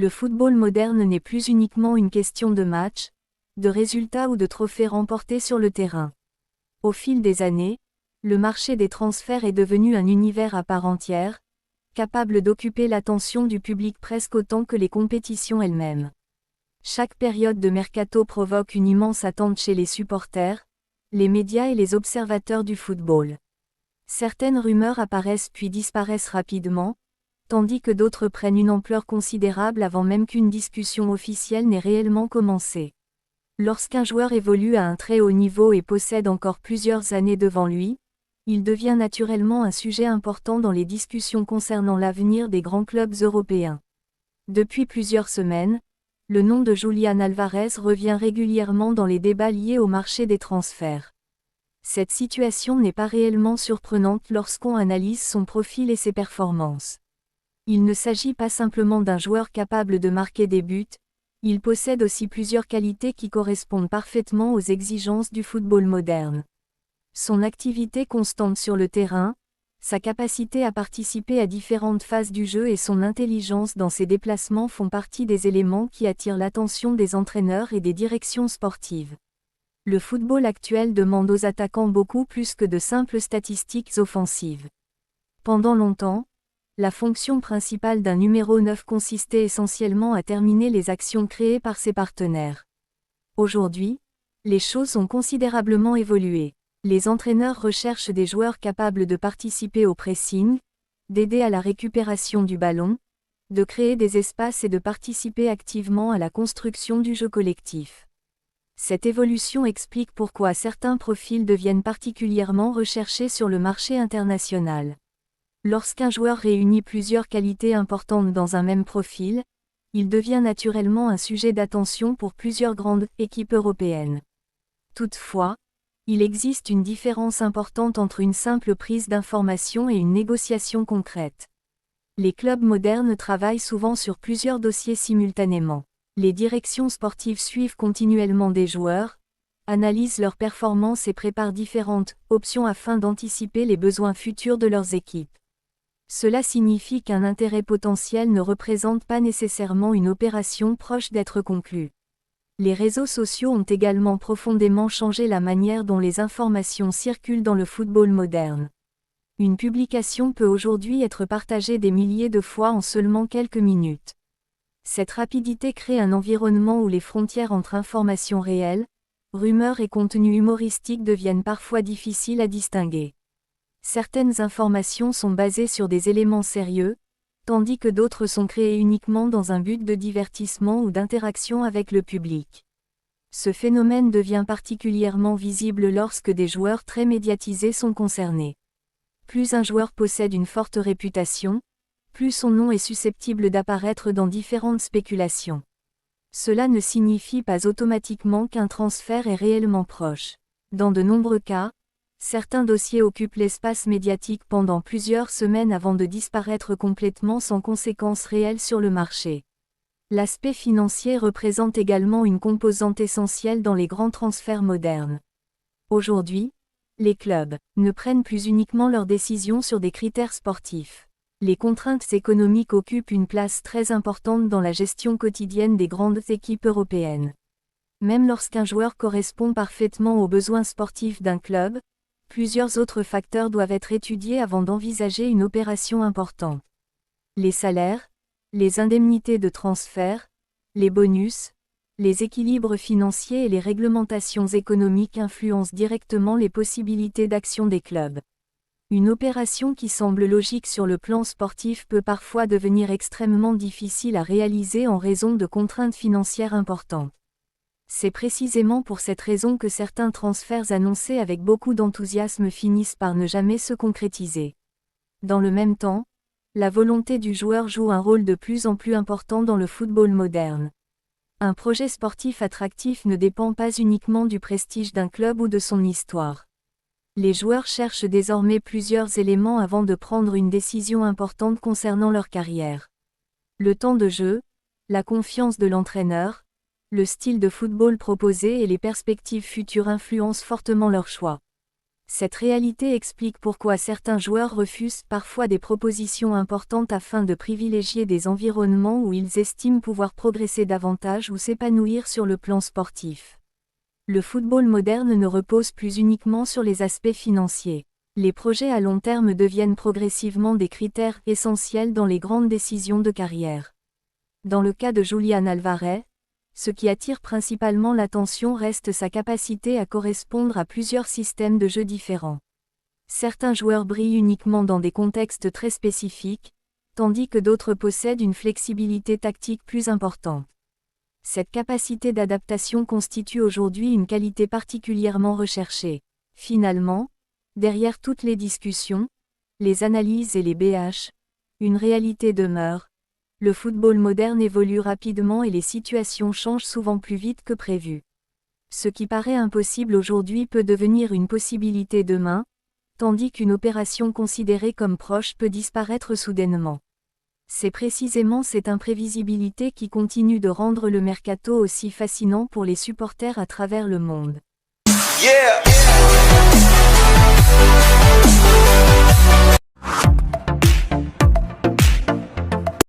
Le football moderne n'est plus uniquement une question de matchs, de résultats ou de trophées remportés sur le terrain. Au fil des années, le marché des transferts est devenu un univers à part entière, capable d'occuper l'attention du public presque autant que les compétitions elles-mêmes. Chaque période de mercato provoque une immense attente chez les supporters, les médias et les observateurs du football. Certaines rumeurs apparaissent puis disparaissent rapidement, tandis que d'autres prennent une ampleur considérable avant même qu'une discussion officielle n'ait réellement commencé. Lorsqu'un joueur évolue à un très haut niveau et possède encore plusieurs années devant lui, il devient naturellement un sujet important dans les discussions concernant l'avenir des grands clubs européens. Depuis plusieurs semaines, le nom de Julián Álvarez revient régulièrement dans les débats liés au marché des transferts. Cette situation n'est pas réellement surprenante lorsqu'on analyse son profil et ses performances. Il ne s'agit pas simplement d'un joueur capable de marquer des buts, il possède aussi plusieurs qualités qui correspondent parfaitement aux exigences du football moderne. Son activité constante sur le terrain, sa capacité à participer à différentes phases du jeu et son intelligence dans ses déplacements font partie des éléments qui attirent l'attention des entraîneurs et des directions sportives. Le football actuel demande aux attaquants beaucoup plus que de simples statistiques offensives. Pendant longtemps, la fonction principale d'un numéro 9 consistait essentiellement à terminer les actions créées par ses partenaires. Aujourd'hui, les choses ont considérablement évolué. Les entraîneurs recherchent des joueurs capables de participer au pressing, d'aider à la récupération du ballon, de créer des espaces et de participer activement à la construction du jeu collectif. Cette évolution explique pourquoi certains profils deviennent particulièrement recherchés sur le marché international. Lorsqu'un joueur réunit plusieurs qualités importantes dans un même profil, il devient naturellement un sujet d'attention pour plusieurs grandes équipes européennes. Toutefois, il existe une différence importante entre une simple prise d'information et une négociation concrète. Les clubs modernes travaillent souvent sur plusieurs dossiers simultanément. Les directions sportives suivent continuellement des joueurs, analysent leurs performances et préparent différentes options afin d'anticiper les besoins futurs de leurs équipes. Cela signifie qu'un intérêt potentiel ne représente pas nécessairement une opération proche d'être conclue. Les réseaux sociaux ont également profondément changé la manière dont les informations circulent dans le football moderne. Une publication peut aujourd'hui être partagée des milliers de fois en seulement quelques minutes. Cette rapidité crée un environnement où les frontières entre informations réelles, rumeurs et contenus humoristiques deviennent parfois difficiles à distinguer. Certaines informations sont basées sur des éléments sérieux, tandis que d'autres sont créées uniquement dans un but de divertissement ou d'interaction avec le public. Ce phénomène devient particulièrement visible lorsque des joueurs très médiatisés sont concernés. Plus un joueur possède une forte réputation, plus son nom est susceptible d'apparaître dans différentes spéculations. Cela ne signifie pas automatiquement qu'un transfert est réellement proche. Dans de nombreux cas, certains dossiers occupent l'espace médiatique pendant plusieurs semaines avant de disparaître complètement sans conséquences réelles sur le marché. L'aspect financier représente également une composante essentielle dans les grands transferts modernes. Aujourd'hui, les clubs ne prennent plus uniquement leurs décisions sur des critères sportifs. Les contraintes économiques occupent une place très importante dans la gestion quotidienne des grandes équipes européennes. Même lorsqu'un joueur correspond parfaitement aux besoins sportifs d'un club, plusieurs autres facteurs doivent être étudiés avant d'envisager une opération importante. Les salaires, les indemnités de transfert, les bonus, les équilibres financiers et les réglementations économiques influencent directement les possibilités d'action des clubs. Une opération qui semble logique sur le plan sportif peut parfois devenir extrêmement difficile à réaliser en raison de contraintes financières importantes. C'est précisément pour cette raison que certains transferts annoncés avec beaucoup d'enthousiasme finissent par ne jamais se concrétiser. Dans le même temps, la volonté du joueur joue un rôle de plus en plus important dans le football moderne. Un projet sportif attractif ne dépend pas uniquement du prestige d'un club ou de son histoire. Les joueurs cherchent désormais plusieurs éléments avant de prendre une décision importante concernant leur carrière. Le temps de jeu, la confiance de l'entraîneur, le style de football proposé et les perspectives futures influencent fortement leur choix. Cette réalité explique pourquoi certains joueurs refusent parfois des propositions importantes afin de privilégier des environnements où ils estiment pouvoir progresser davantage ou s'épanouir sur le plan sportif. Le football moderne ne repose plus uniquement sur les aspects financiers. Les projets à long terme deviennent progressivement des critères essentiels dans les grandes décisions de carrière. Dans le cas de Julián Álvarez, ce qui attire principalement l'attention reste sa capacité à correspondre à plusieurs systèmes de jeu différents. Certains joueurs brillent uniquement dans des contextes très spécifiques, tandis que d'autres possèdent une flexibilité tactique plus importante. Cette capacité d'adaptation constitue aujourd'hui une qualité particulièrement recherchée. Finalement, derrière toutes les discussions, les analyses et les BH, une réalité demeure. Le football moderne évolue rapidement et les situations changent souvent plus vite que prévu. Ce qui paraît impossible aujourd'hui peut devenir une possibilité demain, tandis qu'une opération considérée comme proche peut disparaître soudainement. C'est précisément cette imprévisibilité qui continue de rendre le mercato aussi fascinant pour les supporters à travers le monde. Yeah.